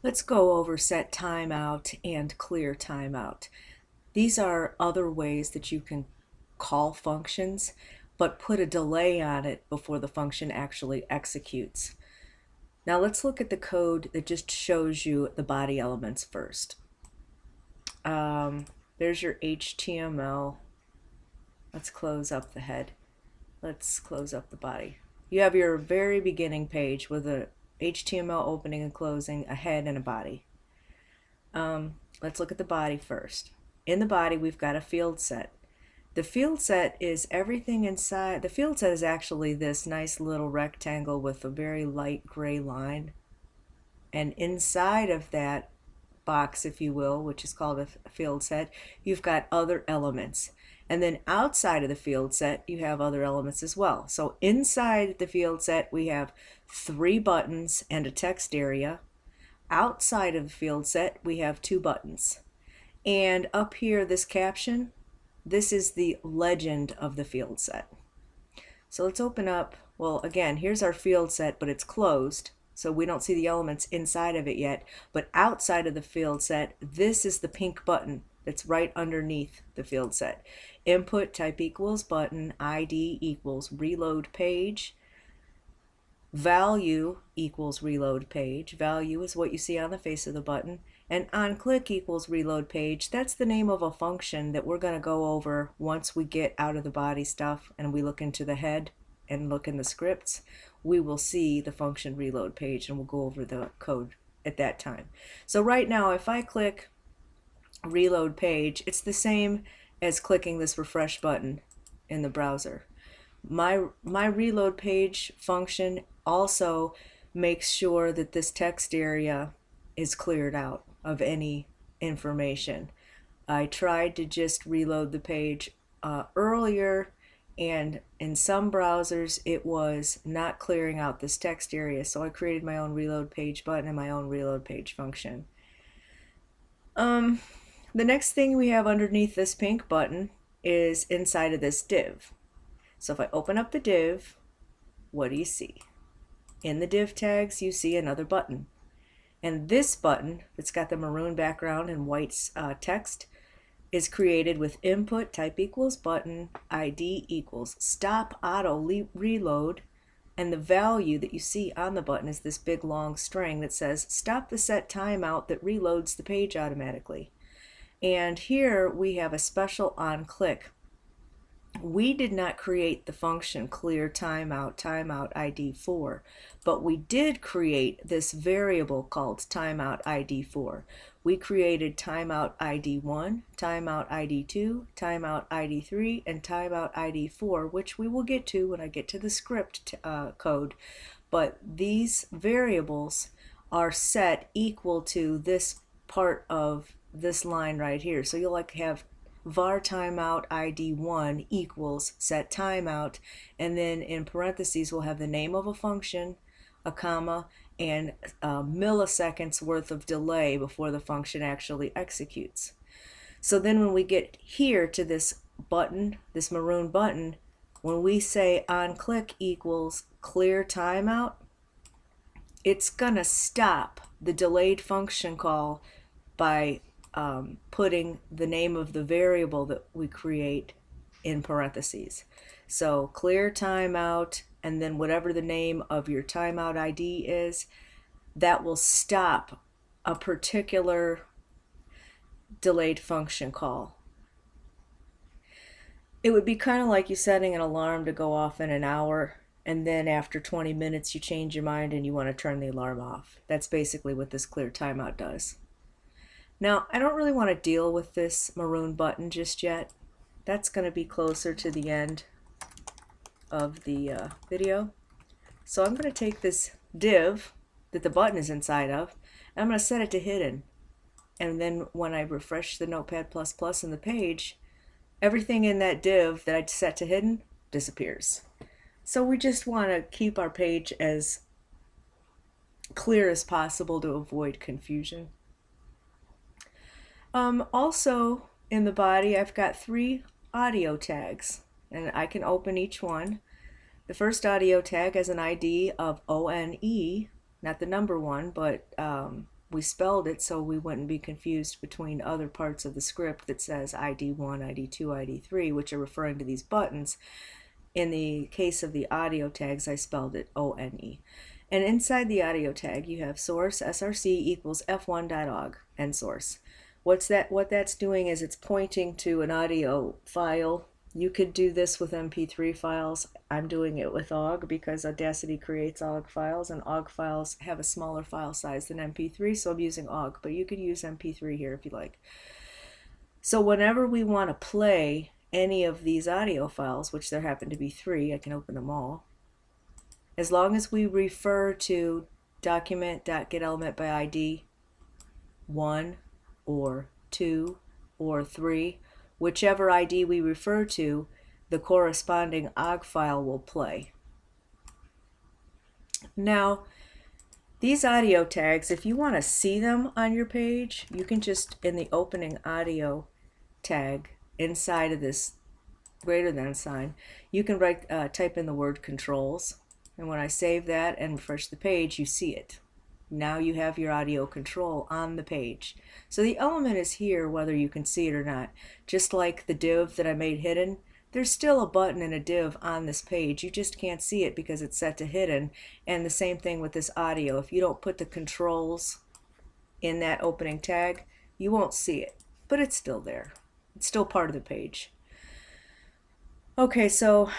Let's go over setTimeout and clearTimeout. These are other ways that you can call functions, but put a delay on it before the function actually executes. Now let's look at the code that just shows you the body elements first. There's your HTML. Let's close up the head. Let's close up the body. You have your very beginning page with a HTML opening and closing, a head and a body. Let's look at the body first. In the body, we've got a field set. The field set is everything inside. The field set is actually this nice little rectangle with a very light gray line. And inside of that box, if you will, which is called a field set, you've got other elements. And then outside of the field set, you have other elements as well. So inside the field set, we have 3 buttons and a text area. Outside of the field set, we have 2 buttons. And up here, this caption, this is the legend of the field set. So let's open up, well, again, here's our field set, but it's closed. So we don't see the elements inside of it yet. But outside of the field set, this is the pink button that's right underneath the field set. Input type equals button, ID equals reload page. Value equals reload page. Value is what you see on the face of the button. And on click equals reload page. That's the name of a function that we're going to go over once we get out of the body stuff and we look into the head and look in the scripts. We will see the function reload page and we'll go over the code at that time. So right now, if I click reload page, it's the same as clicking this refresh button in the browser. My reload page function also makes sure that this text area is cleared out of any information. I tried to just reload the page earlier, and in some browsers it was not clearing out this text area, so I created my own reload page button and my own reload page function. The next thing we have underneath this pink button is inside of this div. So if I open up the div, what do you see? In the div tags, you see another button. And this button, that's got the maroon background and white text, is created with input type equals button, ID equals stop auto reload, and the value that you see on the button is this big long string that says stop the set timeout that reloads the page automatically. And here we have a special on click. We did not create the function clearTimeout, timeout ID 4, but we did create this variable called timeout ID 4. We created timeout ID 1, timeout ID 2, timeout ID 3, and timeout ID 4, which we will get to when I get to the script code. But these variables are set equal to this part of this line right here. So you'll have var timeout ID 1 equals set timeout, and then in parentheses we'll have the name of a function, a comma, and milliseconds worth of delay before the function actually executes. So then when we get here to this button, this maroon button, when we say on click equals clear timeout, it's gonna stop the delayed function call by putting the name of the variable that we create in parentheses. So clear timeout, and then whatever the name of your timeout ID is, that will stop a particular delayed function call. It would be kind of like you setting an alarm to go off in an hour, and then after 20 minutes you change your mind and you want to turn the alarm off. That's basically what this clear timeout does. Now, I don't really want to deal with this maroon button just yet. That's going to be closer to the end of the video. So I'm going to take this div that the button is inside of, and I'm going to set it to hidden. And then when I refresh the Notepad++ in the page, everything in that div that I set to hidden disappears. So we just want to keep our page as clear as possible to avoid confusion. Also in the body, I've got 3 audio tags, and I can open each one. The first audio tag has an ID of ONE, not the number 1, but we spelled it so we wouldn't be confused between other parts of the script that says ID1, ID2, ID3, which are referring to these buttons. In the case of the audio tags, I spelled it O-N-E. And inside the audio tag, you have source src equals f1.og, end source. What that's doing is it's pointing to an audio file. You could do this with MP3 files. I'm doing it with OGG because Audacity creates OGG files, and OGG files have a smaller file size than MP3, so I'm using OGG, but you could use MP3 here if you like. So whenever we want to play any of these audio files, which there happen to be 3, I can open them all. As long as we refer to document.getElementById 1 or 2 or 3, whichever ID we refer to, the corresponding OGG file will play. Now, these audio tags, if you want to see them on your page, you can just, in the opening audio tag, inside of this greater than sign, you can type in the word controls. And when I save that and refresh the page, you see it. Now you have your audio control on the page. So the element is here whether you can see it or not. Just like the div that I made hidden, there's still a button and a div on this page. You just can't see it because it's set to hidden. And the same thing with this audio. If you don't put the controls in that opening tag, you won't see it, but it's still there. It's still part of the page. Okay, so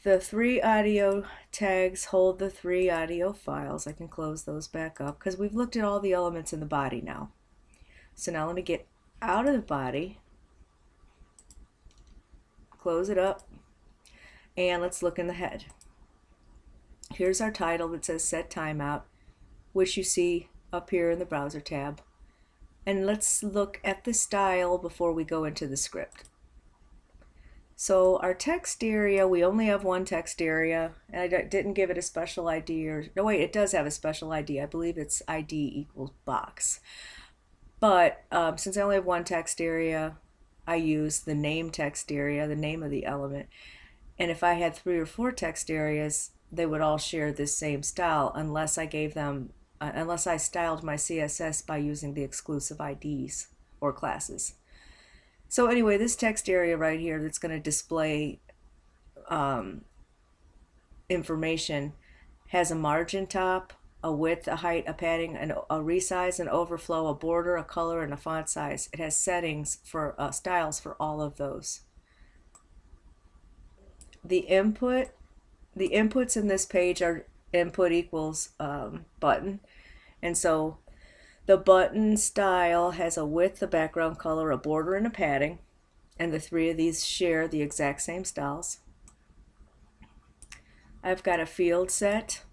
the 3 audio tags hold the 3 audio files. I can close those back up because we've looked at all the elements in the body now. So now let me get out of the body, close it up, and let's look in the head. Here's our title that says Set Timeout, which you see up here in the browser tab. And let's look at the style before we go into the script. So our text area, we only have one text area, and I didn't give it a special ID, or no wait, it does have a special ID. I believe it's ID equals box. But since I only have one text area, I use the name text area, the name of the element. And if I had 3 or 4 text areas, they would all share this same style unless I gave them, unless I styled my CSS by using the exclusive IDs or classes. So anyway, this text area right here that's going to display information has a margin top, a width, a height, a padding, a resize, an overflow, a border, a color, and a font size. It has settings for styles for all of those. The inputs in this page are input equals button, and so the button style has a width, a background color, a border, and a padding, and the 3 of these share the exact same styles. I've got a field set,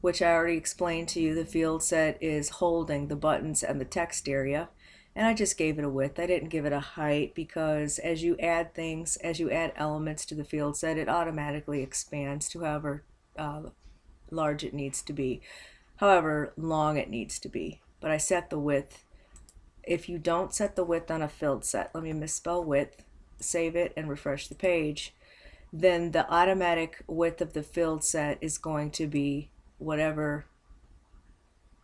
which I already explained to you. The field set is holding the buttons and the text area, and I just gave it a width. I didn't give it a height because as you add things, as you add elements to the field set, it automatically expands to however large it needs to be, however long it needs to be. But I set the width. If you don't set the width on a field set, let me misspell width, save it and refresh the page, then the automatic width of the field set is going to be whatever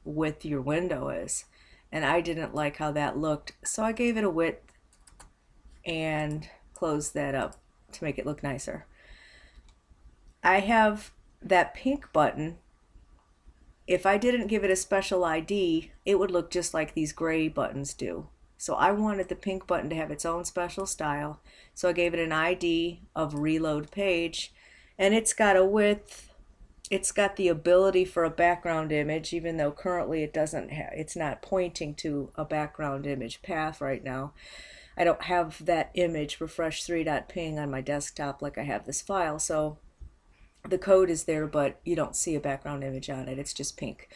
width your window is. And I didn't like how that looked, so I gave it a width and closed that up to make it look nicer. I have that pink button. If I didn't give it a special ID, it would look just like these gray buttons do. So I wanted the pink button to have its own special style. So I gave it an ID of reload page, and it's got a width. It's got the ability for a background image, even though currently it doesn't have, it's not pointing to a background image path right now. I don't have that image refresh3.ping on my desktop like I have this file. So the code is there, but you don't see a background image on it. It's just pink.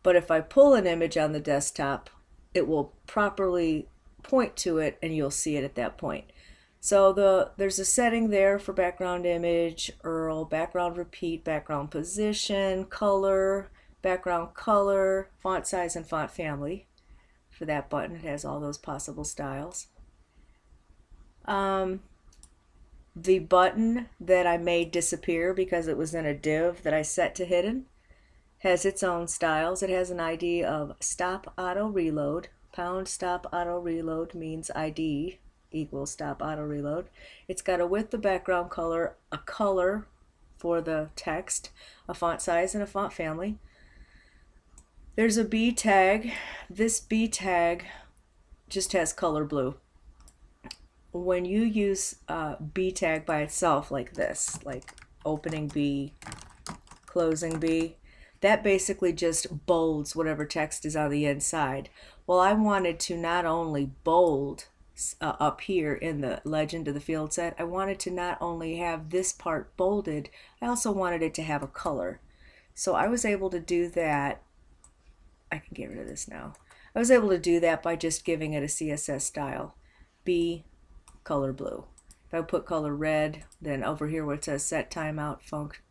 But if I pull an image on the desktop, it will properly point to it and you'll see it at that point. So there's a setting there for background image, URL, background repeat, background position, color, background color, font size, and font family. For that button, it has all those possible styles. The button that I made disappear because it was in a div that I set to hidden has its own styles. It has an ID of stop auto reload. Pound stop auto reload means ID equals stop auto reload. It's got a width, a background color, a color for the text, a font size, and a font family. There's a B tag. This B tag just has color blue. When you use B tag by itself like this, like opening B, closing B, that basically just bolds whatever text is on the inside. Well, I wanted to not only bold up here in the legend of the field set, I wanted to not only have this part bolded, I also wanted it to have a color. So I was able to do that. I can get rid of this now. I was able to do that by just giving it a CSS style. B, color blue. If I put color red, then over here where it says set timeout,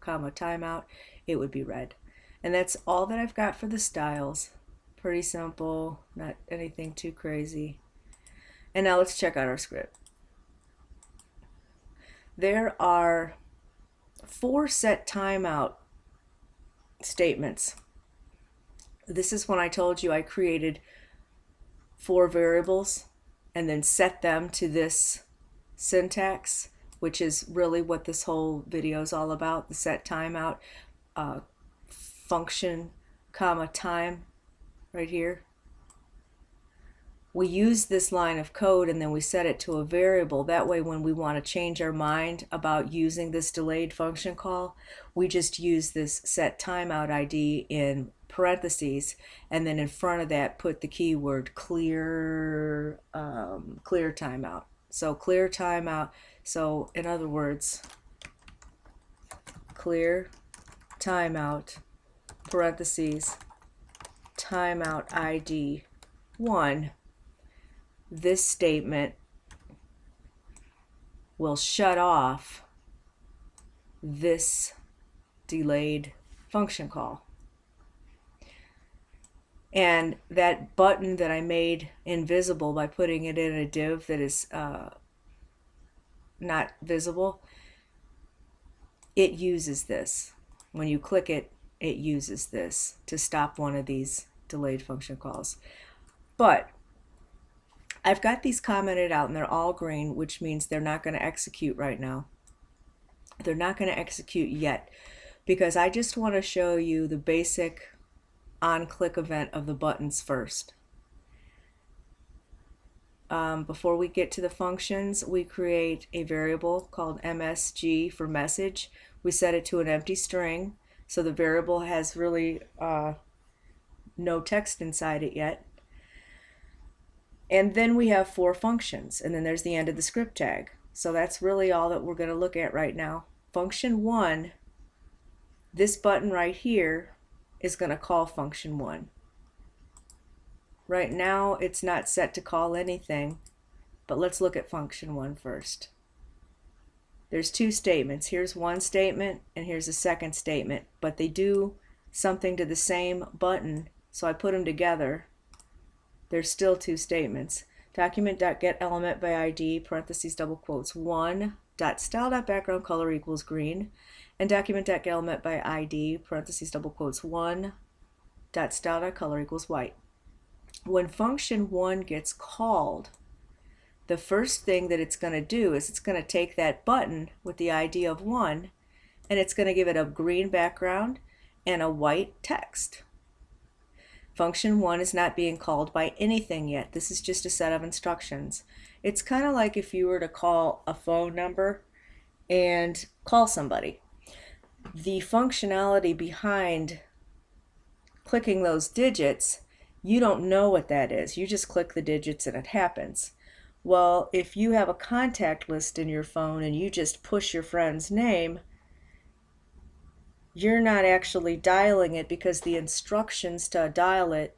timeout, it would be red. And that's all that I've got for the styles. Pretty simple, not anything too crazy. And now let's check out our script. There are 4 set timeout statements. This is when I told you I created 4 variables and then set them to this syntax, which is really what this whole video is all about, the set timeout function, comma, time, right here. We use this line of code and then we set it to a variable. That way when we want to change our mind about using this delayed function call, we just use this set timeout ID in parentheses and then in front of that put the keyword clear timeout. So clear timeout. So in other words, clear timeout, parentheses, timeout ID 1. This statement will shut off this delayed function call. And that button that I made invisible by putting it in a div that is not visible, it uses this. When you click it, it uses this to stop one of these delayed function calls. But I've got these commented out and they're all green, which means they're not going to execute right now. They're not going to execute yet because I just want to show you the basic on-click event of the buttons first. Before we get to the functions, we create a variable called MSG for message. We set it to an empty string, so the variable has really no text inside it yet. And then we have 4 functions, and then there's the end of the script tag. So that's really all that we're going to look at right now. Function 1, this button right here, is going to call function 1. Right now it's not set to call anything, but let's look at function 1 first. There's 2 statements. Here's one statement and here's a second statement, but they do something to the same button, so I put them together. There's still 2 statements. Document.getElement by ID, parentheses, double quotes, 1.style.background color equals green, and document.getElement by ID, parentheses, double quotes, 1.style.color equals white. When function 1 gets called, the first thing that it's going to do is it's going to take that button with the ID of 1 and it's going to give it a green background and a white text. Function 1 is not being called by anything yet. This is just a set of instructions. It's kind of like if you were to call a phone number and call somebody. The functionality behind clicking those digits, you don't know what that is. You just click the digits and it happens. Well, if you have a contact list in your phone and you just push your friend's name, you're not actually dialing it because the instructions to dial it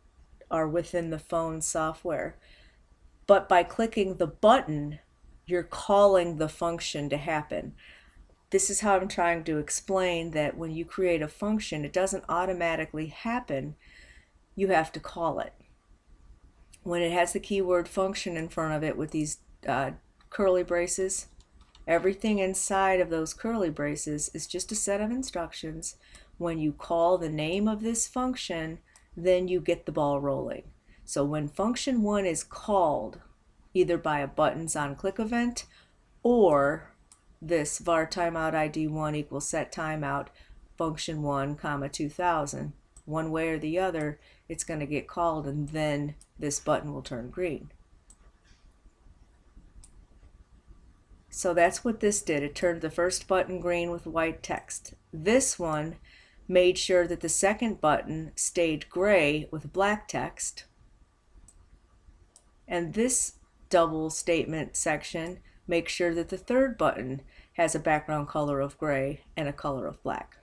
are within the phone software. But by clicking the button, you're calling the function to happen. This is how I'm trying to explain that when you create a function, it doesn't automatically happen. You have to call it. When it has the keyword function in front of it with these curly braces, everything inside of those curly braces is just a set of instructions. when you call the name of this function, then you get the ball rolling. So when function 1 is called, either by a buttons on click event or this var timeout ID 1 equals set timeout function 1 comma 2000, one way or the other, it's going to get called, and then this button will turn green. So that's what this did. It turned the first button green with white text. This one made sure that the second button stayed gray with black text. And this double statement section makes sure that the third button has a background color of gray and a color of black.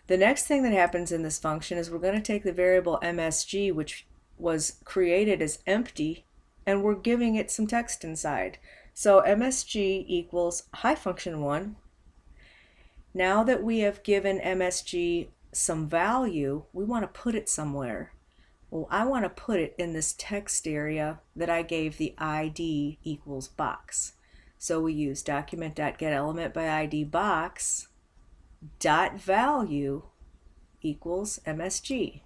The next thing that happens in this function is we're going to take the variable MSG, which was created as empty, and we're giving it some text inside. So MSG equals hi function 1. Now that we have given MSG some value, we want to put it somewhere. Well, I want to put it in this text area that I gave the ID equals box. So we use document.getElementById box dot value equals MSG.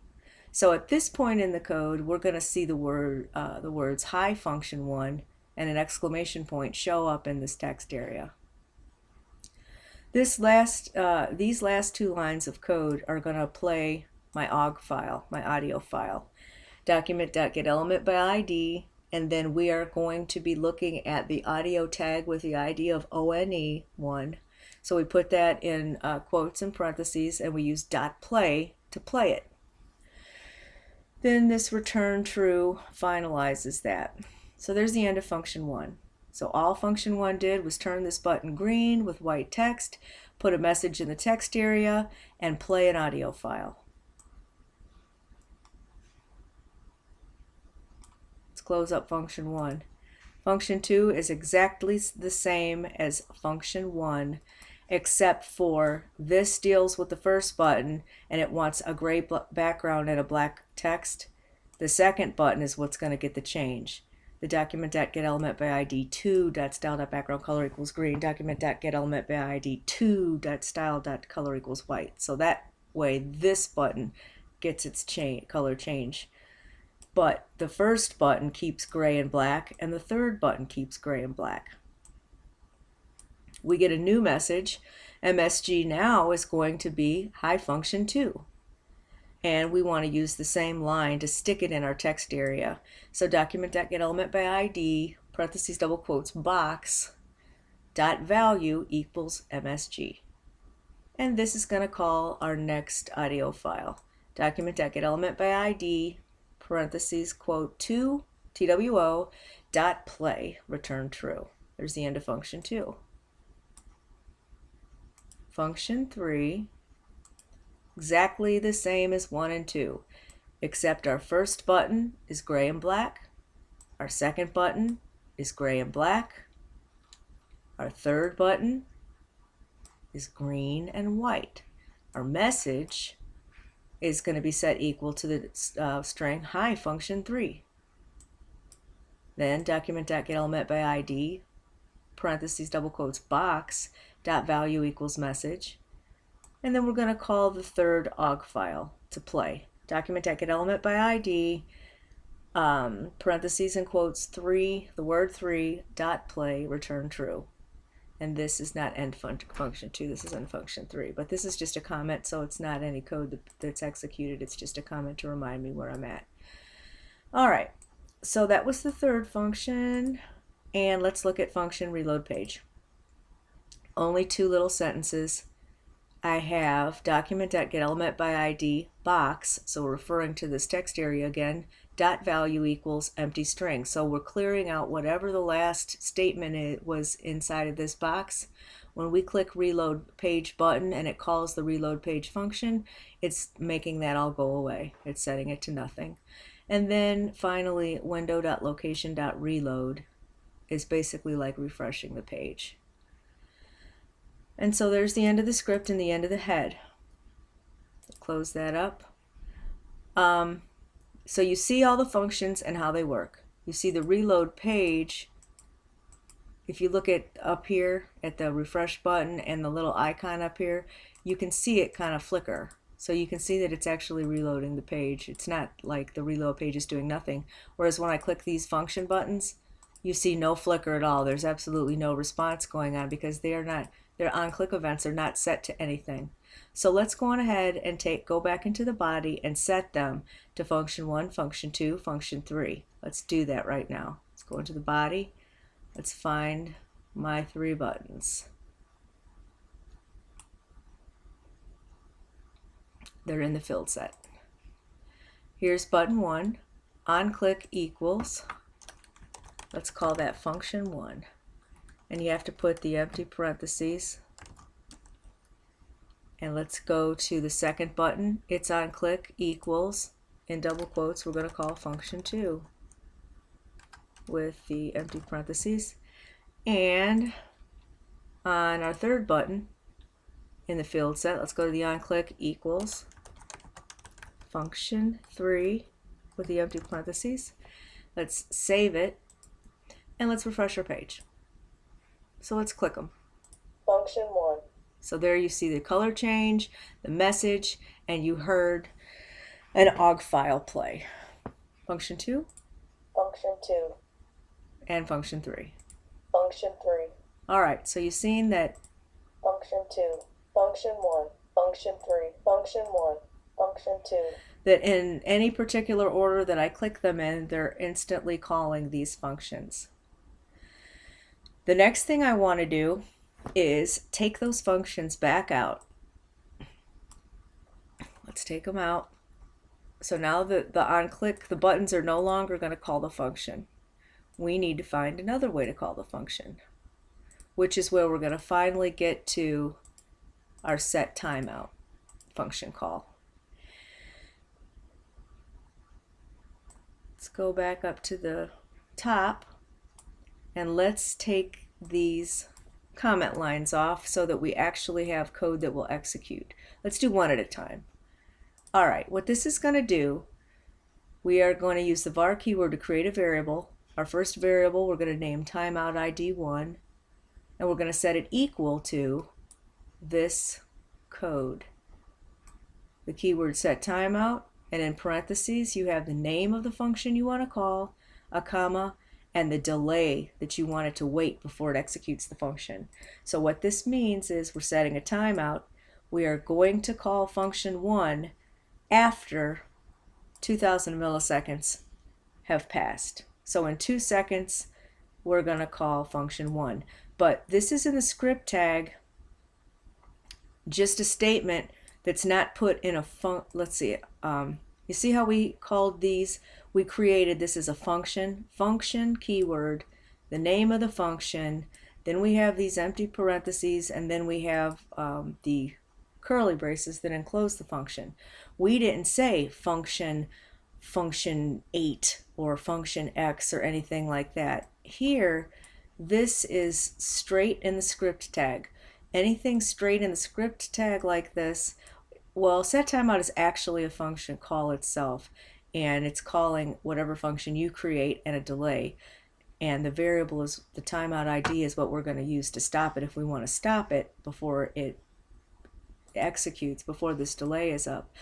So at this point in the code, we're going to see the words hi function 1 and an exclamation point show up in this text area. These last two lines of code are going to play my OGG file, my audio file, document.getElementById, and then we are going to be looking at the audio tag with the ID of ONE1. So we put that in quotes and parentheses, and we use .play to play it. Then this return true finalizes that. So there's the end of function 1. So all function 1 did was turn this button green with white text, put a message in the text area, and play an audio file. Let's close up function 1. Function 2 is exactly the same as function 1, except for this deals with the first button and it wants a gray background and a black text. The second button is what's going to get the change. The document.getElementById2.style.background color equals green, document.getElementById2.style.color equals white. So that way this button gets its color change. But the first button keeps gray and black, and the third button keeps gray and black. We get a new message. MSG now is going to be hi function 2. And we want to use the same line to stick it in our text area. So document.getElementById, parentheses, double quotes, box, dot value equals MSG. And this is going to call our next audio file. Document.getElementById, parentheses, quote 2, TWO, dot play, return true. There's the end of function 2. Function 3, exactly the same as 1 and 2, except our first button is gray and black, our second button is gray and black, our third button is green and white. Our message is going to be set equal to the string hi function 3. Then document.getElementById, parentheses, double quotes, box, dot value equals message. And then we're going to call the third OGG file to play. Document.getElementById, parentheses and quotes 3, the word 3, dot play, return true. And this is not end function 2, this is end function 3. But this is just a comment, so it's not any code that's executed. It's just a comment to remind me where I'm at. All right, so that was the third function. And let's look at function reload page. Only 2 little sentences. I have document.getElementById box, so we're referring to this text area again, dot value equals empty string. So we're clearing out whatever the last statement was inside of this box. When we click reload page button and it calls the reload page function, it's making that all go away. It's setting it to nothing. And then finally, window.location.reload is basically like refreshing the page. And so there's the end of the script and the end of the head. Close that up. So you see all the functions and how they work. You see the reload page. If you look at up here at the refresh button and the little icon up here, you can see it kind of flicker. So you can see that it's actually reloading the page. It's not like the reload page is doing nothing. Whereas when I click these function buttons, you see no flicker at all. There's absolutely no response going on because their on-click events are not set to anything. So let's go on ahead and go back into the body and set them to function 1, function 2, function 3. Let's do that right now. Let's go into the body. Let's find my 3 buttons. They're in the field set. Here's button 1, on click equals, let's call that function 1. And you have to put the empty parentheses. And let's go to the second button, it's on click equals, in double quotes, we're going to call function 2 with the empty parentheses. And on our third button in the field set, let's go to the on click equals, function 3 with the empty parentheses. Let's save it and let's refresh our page. So let's click them. Function 1. So there you see the color change, the message, and you heard an OGG file play. Function 2. Function 2. And function 3. Function 3. Alright, so you've seen that Function 2. Function 1. Function 3. Function 1. Function 2. That in any particular order that I click them in, they're instantly calling these functions. The next thing I want to do is take those functions back out. Let's take them out. So now the on click, the buttons are no longer going to call the function. We need to find another way to call the function, which is where we're going to finally get to our setTimeout function call. Let's go back up to the top and let's take these comment lines off so that we actually have code that will execute. Let's do one at a time. All right, what this is going to do, we are going to use the var keyword to create a variable. Our first variable we're going to name timeout ID 1, and we're going to set it equal to this code. The keyword setTimeout, and in parentheses you have the name of the function you want to call, a comma, and the delay that you want it to wait before it executes the function. So what this means is we're setting a timeout. We are going to call function 1 after 2000 milliseconds have passed. So in 2 seconds we're going to call function 1. But this is in the script tag, just a statement that's not put in a let's see, you see how we called these? We created this as a function keyword, the name of the function, then we have these empty parentheses, and then we have the curly braces that enclose the function. We didn't say function 8 or function X or anything like that. Here, this is straight in the script tag. Anything straight in the script tag like this, well, setTimeout is actually a function call itself, and it's calling whatever function you create and a delay. And the variable is the timeout ID is what we're going to use to stop it if we want to stop it before it executes, before this delay is up.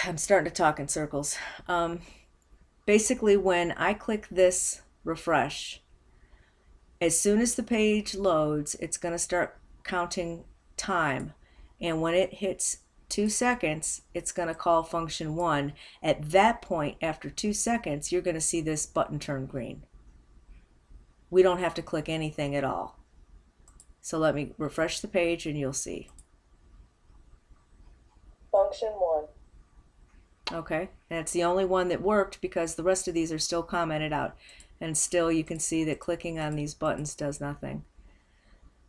I'm starting to talk in circles. Basically, when I click this refresh, as soon as the page loads, it's going to start counting time. And when it hits 2 seconds, it's going to call function 1. At that point, after 2 seconds, you're going to see this button turn green. We don't have to click anything at all. So let me refresh the page and you'll see. Function 1. Okay, and it's the only one that worked because the rest of these are still commented out. And still you can see that clicking on these buttons does nothing.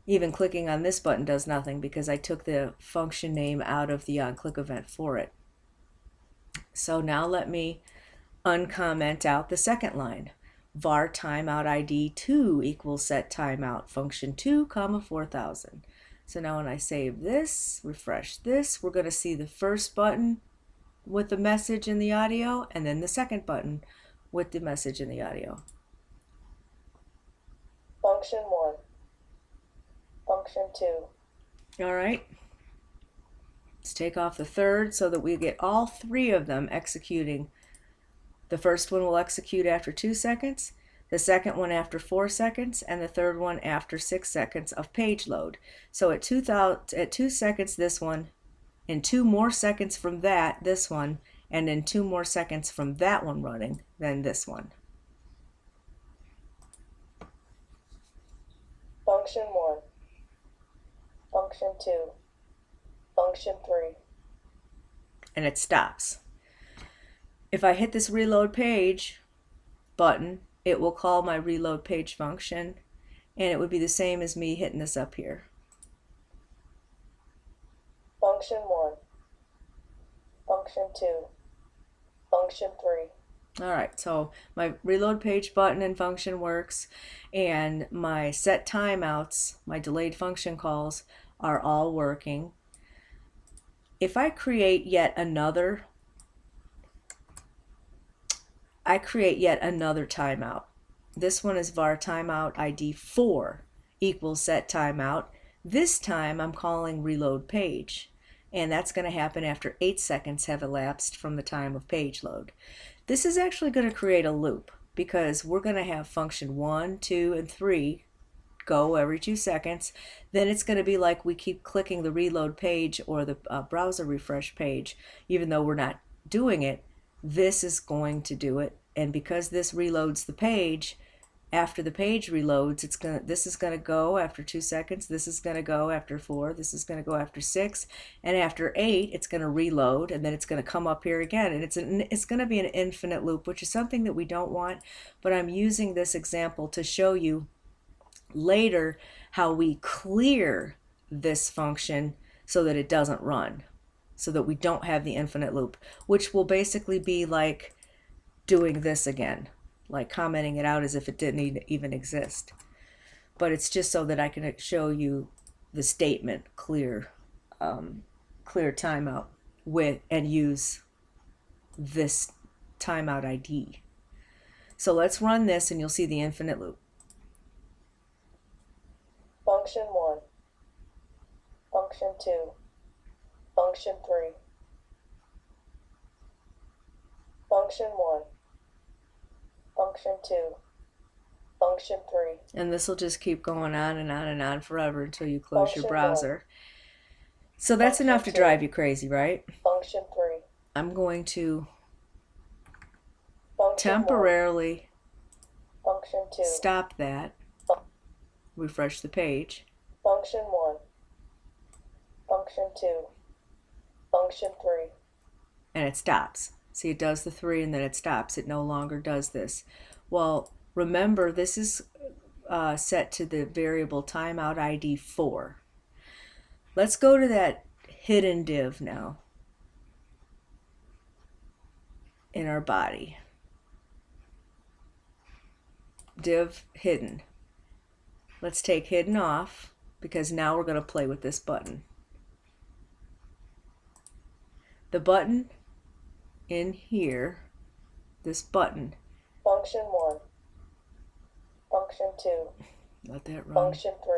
Even clicking on this button does nothing because I took the function name out of the on-click event for it. So now let me uncomment out the second line. var timeout ID 2 equals setTimeout function 2, 4000. So now when I save this, refresh this, we're going to see the first button with the message in the audio, and then the second button with the message in the audio. Function 1. Function 2. All right, Let's take off the third so that we get all three of them executing. The first one will execute after 2 seconds, the second one after 4 seconds, and the third one after 6 seconds of page load. So at 2 seconds this one, in 2 more seconds from that, this one, and in 2 more seconds from that one running, then this one. Function 1, function 2, function 3. And it stops. If I hit this reload page button, it will call my reload page function, and it would be the same as me hitting this up here. Function 1, function 2, function 3. All right, so my reload page button and function works, and my set timeouts, my delayed function calls, are all working. If I create yet another timeout. This one is var timeout ID 4 equals set timeout. This time I'm calling reload page, and that's going to happen after 8 seconds have elapsed from the time of page load. This is actually going to create a loop because we're going to have function 1, 2, and 3 go every 2 seconds. Then it's going to be like we keep clicking the reload page or the browser refresh page, even though we're not doing it. This is going to do it, and because this reloads the page, after the page reloads, this is going to go after 2 seconds, this is going to go after 4, this is going to go after 6, and after 8 it's going to reload, and then it's going to come up here again, and it's going to be an infinite loop, which is something that we don't want. But I'm using this example to show you later how we clear this function so that it doesn't run, so that we don't have the infinite loop, which will basically be like doing this again, like commenting it out as if it didn't even exist. But it's just so that I can show you the statement clear timeout with and use this timeout ID. So let's run this and you'll see the infinite loop. Function 1, function 2, function 3. Function 1, function 2, function 3. And this will just keep going on and on and on forever until you close Function your browser. 1. So that's Function enough to 2. drive you crazy, right? Function 3. I'm going to Function 1. temporarily Function 2. stop that, refresh the page. Function 1. Function 2. Function 3. And it stops. See, it does the 3 and then it stops. It no longer does this. Well, remember, this is set to the variable timeout ID 4. Let's go to that hidden div now in our body. Div hidden. Let's take hidden off because now we're going to play with this button. The button in here, this button. Function 1. Function 2. Let that run. Function 3.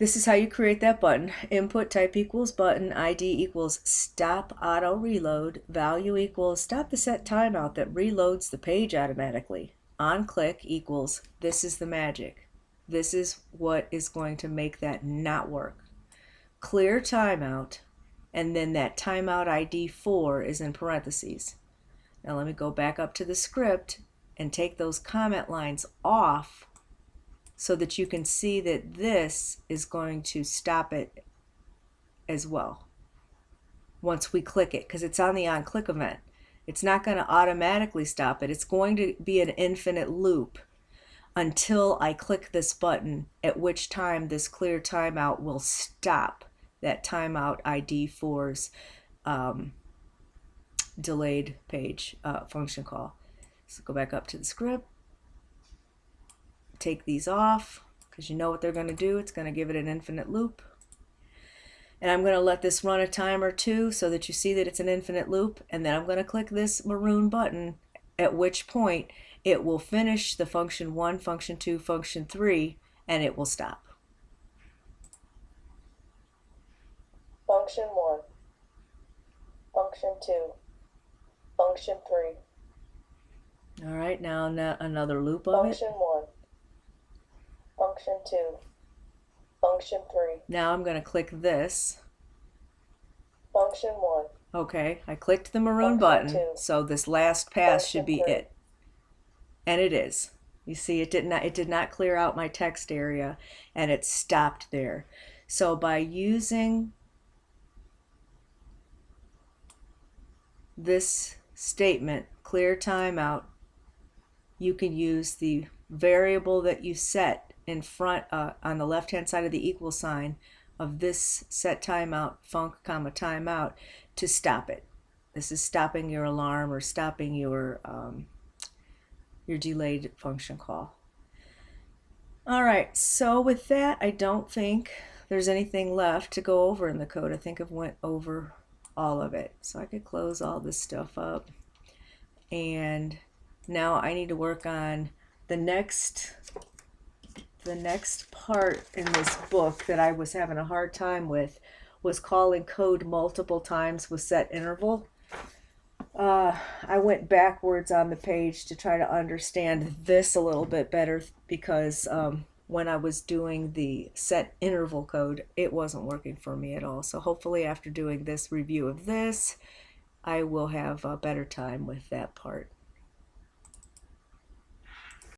This is how you create that button. Input type equals button, ID equals stop auto reload, value equals stop the set timeout that reloads the page automatically. On click equals this is the magic. This is what is going to make that not work. Clear timeout, and then that timeout ID 4 is in parentheses. Now let me go back up to the script and take those comment lines off so that you can see that this is going to stop it as well once we click it, because it's on the on click event. It's not going to automatically stop it. It's going to be an infinite loop until I click this button, at which time this clear timeout will stop that timeout ID 4's delayed page function call. So go back up to the script, take these off because you know what they're going to do. It's going to give it an infinite loop. And I'm going to let this run a time or two so that you see that it's an infinite loop. And then I'm going to click this maroon button, at which point it will finish the function 1, function 2, function 3, and it will stop. Function 1. Function 2. Function 3. All right, now another loop of it. Function 1. Function 2. Function 3. Now I'm going to click this. Function 1. Okay, I clicked the maroon Function button, 2. so this last pass should be Function 3. it. And it is. You see, it did not clear out my text area, and it stopped there. So by using this statement, clear timeout, you can use the variable that you set in front on the left hand side of the equal sign of this set timeout func comma timeout to stop it. This is stopping your alarm or stopping your delayed function call. All right, so with that, I don't think there's anything left to go over in the code. I think I've went over all of it. So I could close all this stuff up. And now I need to work on the next part in this book that I was having a hard time with was calling code multiple times with set interval. I went backwards on the page to try to understand this a little bit better because when I was doing the set interval code, it wasn't working for me at all. So hopefully after doing this review of this, I will have a better time with that part.